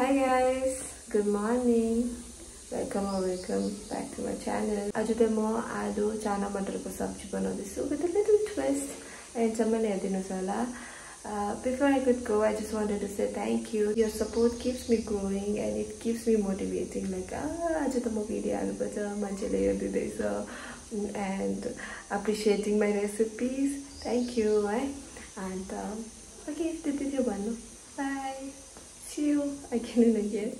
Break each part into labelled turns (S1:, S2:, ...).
S1: Hi guys, good morning. Welcome or welcome back to my channel. आज त म आलु चना मटरको सब्जी बनाउँदैछु with a little twist. And someone हेर्दिनुस् होला. Before I could go, I just wanted to say thank you. Your support keeps me growing and it keeps me motivating. Like आज त म भिडियो हाल्नुपर्छ, मान्छेले हेर्दिदैछ and appreciating my recipes. Thank you. And okay, त्यति थियो भन्नु. Bye. See you again and again.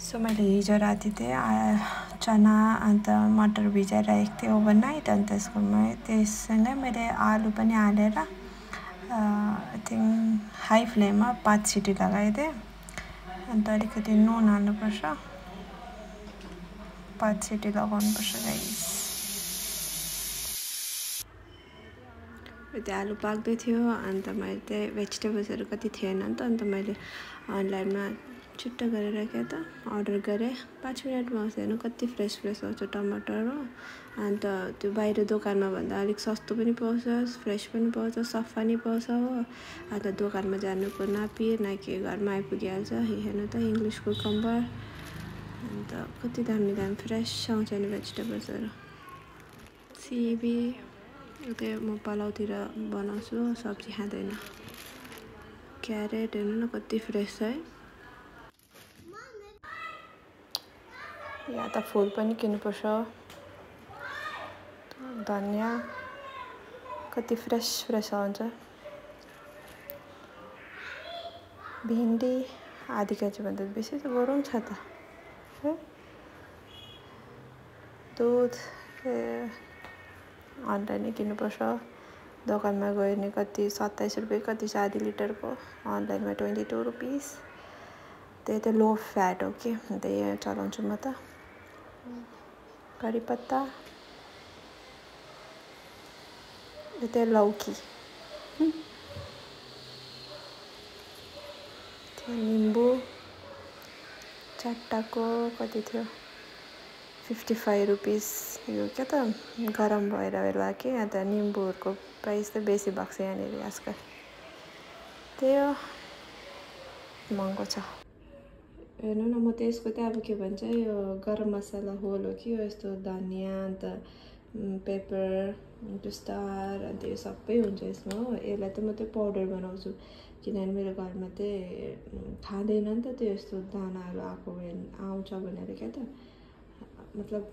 S1: So मैले हिजो राति चाहिँ चना अन्त मटर भिजाएर राखेको थिएँ ओभरनाइट अनि त्यससँगै मैले आलु पनि हालेर आई थिंक हाई फ्लेममा 5 सिटी लगाइदिएँ अन्त अलिकति नुन हाल्नुपर्छ 5 सिटी लगाउनुपर्छ गाइस त्यो आलु पाक्दै थियो अन्त मैले चाहिँ भेजिटेबल्सहरु कति थिएन नि त अन्त मैले अनलाइनमा छिट्टो गरेर के त अर्डर गरे 5 मिनेटमा आउँछ हैन कति फ्रेश आउँछ टमाटर हो अन्त त्यो बाहिर दोकानमा भन्दा अलिक सस्तो पनि पाउँछ फ्रेश पनि पाउँछ सफा नि पाउँछ हो अन्त दोकानमा जानुको नापी न के घरमा आइपुगिहाल्छ हेर्नु त इंग्लिश कुकम्बर अन्त कति दामी फ्रेश आउँछ नि भेजिटेबल्सहरु सिबी त्यो म पलाउतिर बनाउँछु सब्जी खाँदैन क्यारेट हेर्नु न कति फ्रेश है या त फुल पनि किन्नुपर्छ धनिया कति फ्रेश आउँछ भिन्डी आधी केजी भन्दा बेसी त गरौँ छ त दुध अनलाइन किन्नुपर्छ दोकानमा गयो नि कति 27 रुपैयाँ कति छ आधी लिटरको अनलाइनमा 22 रुपैयाँ त्यही त लो फ्याट हो के त्यही चलाउँछु म त करी पत्ता त्यो लौकी निम्बु चारटाको कति थियो 55 रुपैयाँ यो के त गरम भएर होला के अन्त निम्बुहरुको प्राइस त बेसी भएको छ यहाँनेरि आजकल त्यो महँगो छ हेर्नु न म त्यसको त अब के भन्छ यो गरम मसला होल हो कि यस्तो धनिया अन्त पेपर स्टार अन्त यो सबै हुन्छ यसमा हो यसलाई त म त्यो पाउडर बनाउँछु किनभने मेरो घरमा चाहिँ खाँदैन नि त त्यो यस्तो दानाहरु आउँछ भनेर के त मतलब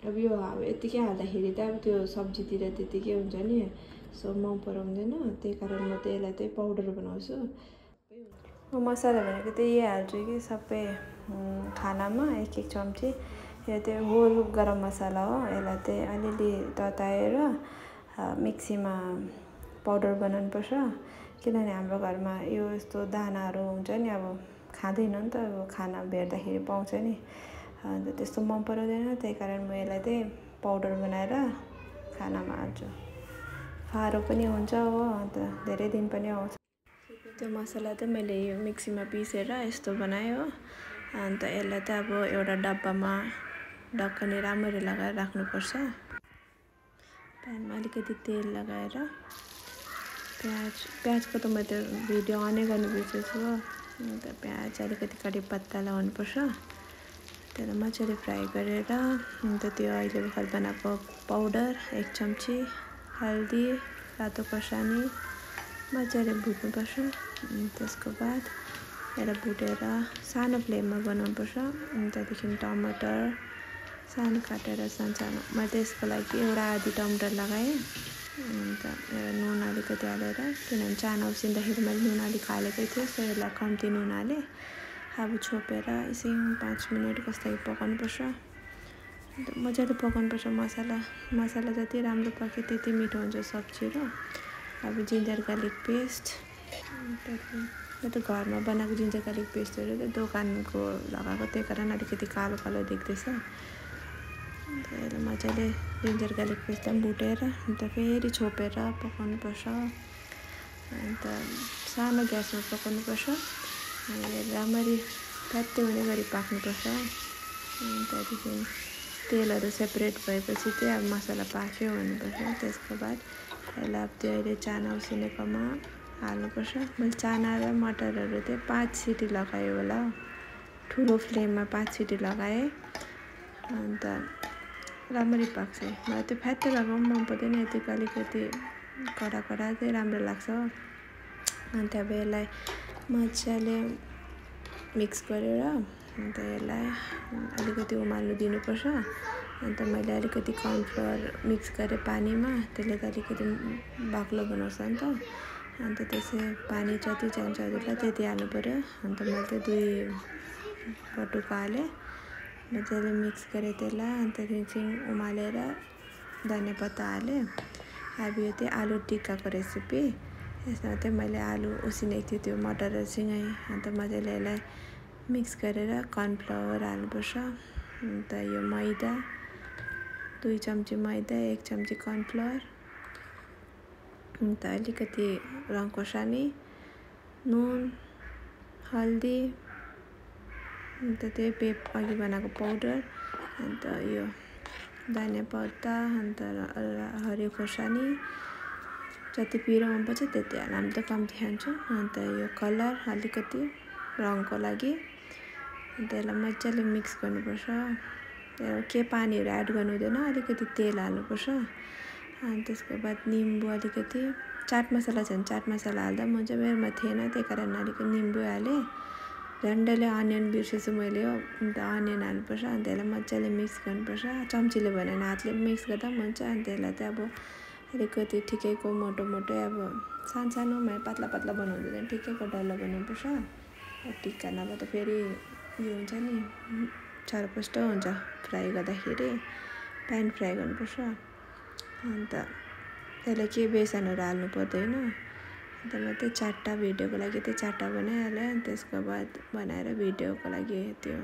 S1: अब यो यतिकै हाल्दाखेरि त अब त्यो सब्जीतिर त्यतिकै हुन्छ नि सो म पराउँदैन त्यही कारण म त्यसलाई चाहिँ पाउडर बनाउँछु म मसला भनेको त्यही हाल्छु कि सबै खानामा एक चम्ची यो त्यो होल गरम मसला हो यसलाई चाहिँ अलिअलि तताएर मिक्सीमा पाउडर बनाउनु पर्छ किनभने हाम्रो घरमा यो यस्तो दानाहरु हुन्छ नि अब खाँदैन नि त अब खाना भेट्दाखेरि पाउँछ नि अन्त त्यस्तो मन पराउँदैन त्यही कारण म यसलाई चाहिँ पाउडर बनाएर खानामा हाल्छु फारो पनि हुन्छ हो अन्त धेरै दिन पनि आउँछ त्यो मसला त मैले यो मिक्सीमा पिसेर यस्तो बनाए हो अन्त यसलाई त अब एउटा डब्बामा ढक्कन राम्ररी लगाएर राख्नुपर्छ प्यानमा अलिकति तेल लगाएर प्याजको त म त भिडियो अनै गर्नु बिर्सेछु हो अन्त प्याज अलिकति कडी पत्ता लगाउनु पर्छ त्यसलाई मजाले फ्राई गरेर अन्त त्यो अहिले भर्खर बनाएको पाउडर 1 चम्ची हल्दी रातो खोर्सानी मजाले भुट्नुपर्छ त्यसको बाद यसलाई भुटेर सानो फ्लेममा बनाउनुपर्छ अनि त्यहाँदेखि टमाटर सानो काटेर सानो म त्यसको लागि एउटा आधी टमाटर लगाएँ अन्त नुन अलिकति हालेर किनभने चाना उसिन्दाखेरि मैले नुन अलिक हालेकै थिएँ सो यसलाई कम्ती नुन हालेँ अब छोपेर एकछिन 5 मिनेट कस्तै पकाउनुपर्छ मजाले पकाउनुपर्छ मसला जति राम्रो पक्यो त्यति मिठो हुन्छ सब्जी र अब जिन्जर गार्लिक पेस्ट यो त घरमा बनाएको जिन्जर गार्लिक पेस्टहरु त दोकानको लगाएको त्यही कारण अलिकति कालो कालो देख्दैछ त्यसलाई मजाले जिन्जर गार्लिक पेस्ट भुटेर अन्त फेरि छोपेर पकाउनुपर्छ अन्त सानो ग्यासमा पकाउनुपर्छ राम्ररी फ्याट्टै हुने गरी पाक्नुपर्छ त्यहाँदेखि तेलहरु सेपरेट भएपछि चाहिँ अब मसला पाक्यो भन्नुपर्छ त्यसको बाद यसलाई अब त्यो अहिले चाना उसिनेकोमा हाल्नुपर्छ। मैले चाना र मटरहरू चाहिँ 5 सिटी लगाएँ होला, ठुलो फ्लेममा 5 सिटी लगाएँ। अन्त राम्ररी पाक्छ। मलाई त्यो फ्यात्तै लगाउनु मन पर्दैन, यतिको अलिकति कडा कडा चाहिँ राम्रो लाग्छ। अन्त अब यसलाई मजाले मिक्स गरेर अन्त यसलाई अलिकति उमाल्नु दिनुपर्छ। अन्त मैले अलिकति कर्नफ्लोर मिक्स गरेँ पानीमा, त्यसले त अलिकति बाक्लो बनाउँछ नि त। अन्त त्यसै पानी जति चाहिन्छ हजुरलाई त्यति हाल्नु पऱ्यो। अन्त मैले चाहिँ 2 बटुका हालेँ, मजाले मिक्स गरेँ त्यसलाई। अन्त एकछिन उमालेर धनियाँ पत्ता हालेँ। अब यो चाहिँ आलु टिक्काको रेसिपी। यसमा चाहिँ मैले आलु उसिनेको थियो, त्यो मटरहरूसँगै। अन्त मजाले यसलाई मिक्स गरेर कर्नफ्लावर हाल्नुपर्छ। अन्त यो मैदा 2 चम्ची मैदा, 1 चम्ची कर्नफ्लावर, अन्त अलिकति रङ खोर्सानी, नुन, हल्दी, अन्त त्यही अघि बनाएको पाउडर, अन्त यो धनियाँ पत्ता, अन्त हरियो खोर्सानी, जति पिरो मनपर्छ त्यति हाल्नु। हामी त कम्ती खान्छौँ। अन्त यो कलर अलिकति रङको लागि। अन्त यसलाई मजाले मिक्स गर्नुपर्छ। के पानीहरू एड गर्नु हुँदैन, अलिकति तेल हाल्नुपर्छ। अनि त्यसको बाद निम्बु अलिकति, चाट मसला छ भने चाट मसला हाल्दा पनि हुन्छ, मेरोमा थिएन त्यही कारण अलिकति निम्बु हालेँ। झन्डैले अनियन बिर्सेछु मैले हो, अन्त अनियन हाल्नुपर्छ। अन्त यसलाई मजाले मिक्स गर्नुपर्छ। चम्चीले भनेन हातले मिक्स गर्दा पनि हुन्छ। अन्त यसलाई चाहिँ अब अलिकति ठिकैको मोटो मोटै, अब सानो सानोमा पातला पातला बनाउँदैन, ठिकैको डल्लो बनाउनुपर्छ। टिक्का नभए त फेरि यो हुन्छ नि, छरपस्ट हुन्छ फ्राई गर्दाखेरि। प्यान फ्राई गर्नुपर्छ। अन्त त्यसलाई के बेसनहरू हाल्नु पर्दैन। अन्त म चाहिँ 4टा भिडियोको लागि चाहिँ 4टा बनाइहालेँ। अनि त्यसको बाद बनाएर भिडियोको लागि त्यो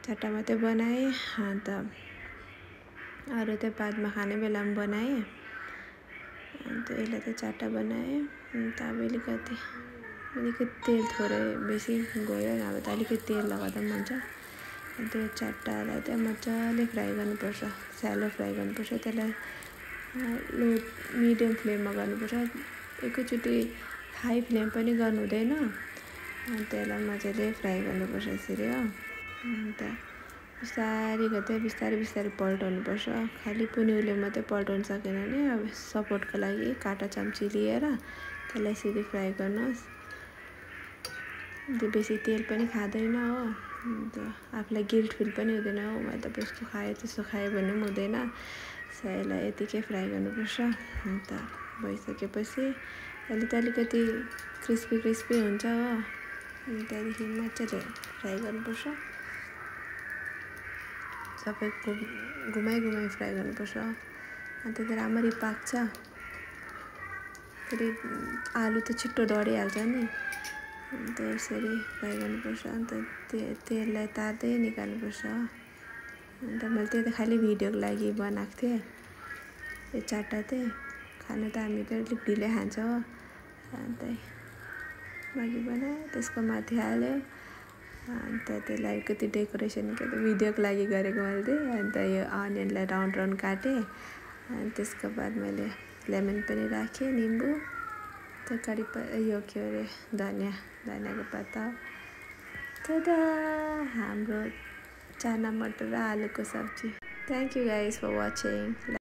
S1: 4टा मात्रै बनाएँ। अन्त अरू चाहिँ बादमा खाने बेलामा बनाएँ। अन्त यसलाई चाहिँ 4टा बनाएँ। अन्त अब अलिकति तेल थोरै बेसी गयो, नभए त अलिकति तेल लगाउँदा पनि हुन्छ। अन्त यो 4टालाई चाहिँ मजाले फ्राई गर्नुपर्छ, स्यालो फ्राई गर्नुपर्छ। त्यसलाई लो मिडियम फ्लेममा गर्नुपर्छ, एकैचोटि हाई फ्लेम पनि गर्नु हुँदैन। अन्त त्यसलाई मजाले फ्राई गर्नुपर्छ यसरी हो। अन्त बिस्तारै गर्दै बिस्तारै बिस्तारै पल्टाउनुपर्छ। खालि पुनिउले मात्रै पल्टाउनु सकेन भने अब सपोर्टको लागि काँटा चम्ची लिएर त्यसलाई यसरी फ्राई गर्नुहोस्। अन्त बेसी तेल पनि खाँदैन हो। अन्त आफूलाई गिल्ट फिल पनि हुँदैन हो, मैले त यस्तो खाएँ त्यस्तो खाएँ भन्ने पनि हुँदैन। यसलाई यतिकै फ्राई गर्नुपर्छ। अन्त भइसकेपछि अहिले त अलिकति क्रिस्पी क्रिस्पी हुन्छ हो। अनि त्यहाँदेखि मजाले फ्राई गर्नुपर्छ। सबै घुमाइ फ्राई गर्नुपर्छ। अन्त त्यो राम्ररी पाक्छ। फेरि आलु त छिट्टो डढिहाल्छ नि। अन्त यसरी फ्राई गर्नुपर्छ। अन्त तेललाई तार्दै निकाल्नुपर्छ। अन्त मैले त्यो त खालि भिडियोको लागि बनाएको थिएँ। यो 4टा चाहिँ खानु त हामी त अलिक ढिलै खान्छौँ हो। अन्त माघि बनायो, त्यसको माथि हाल्यो। अन्त त्यसलाई अलिकति डेकोरेसन भिडियोको लागि गरेको मैले चाहिँ। अन्त यो अनियनलाई राउन्ड राउन्ड काटेँ। अनि त्यसको बाद मैले लेमन पनि राखेँ, निम्बु, तरकारी यो के अरे धनियाँको पत्ता। tada, हाम्रो चाना मटर र आलुको सब्जी। Thank you guys for watching.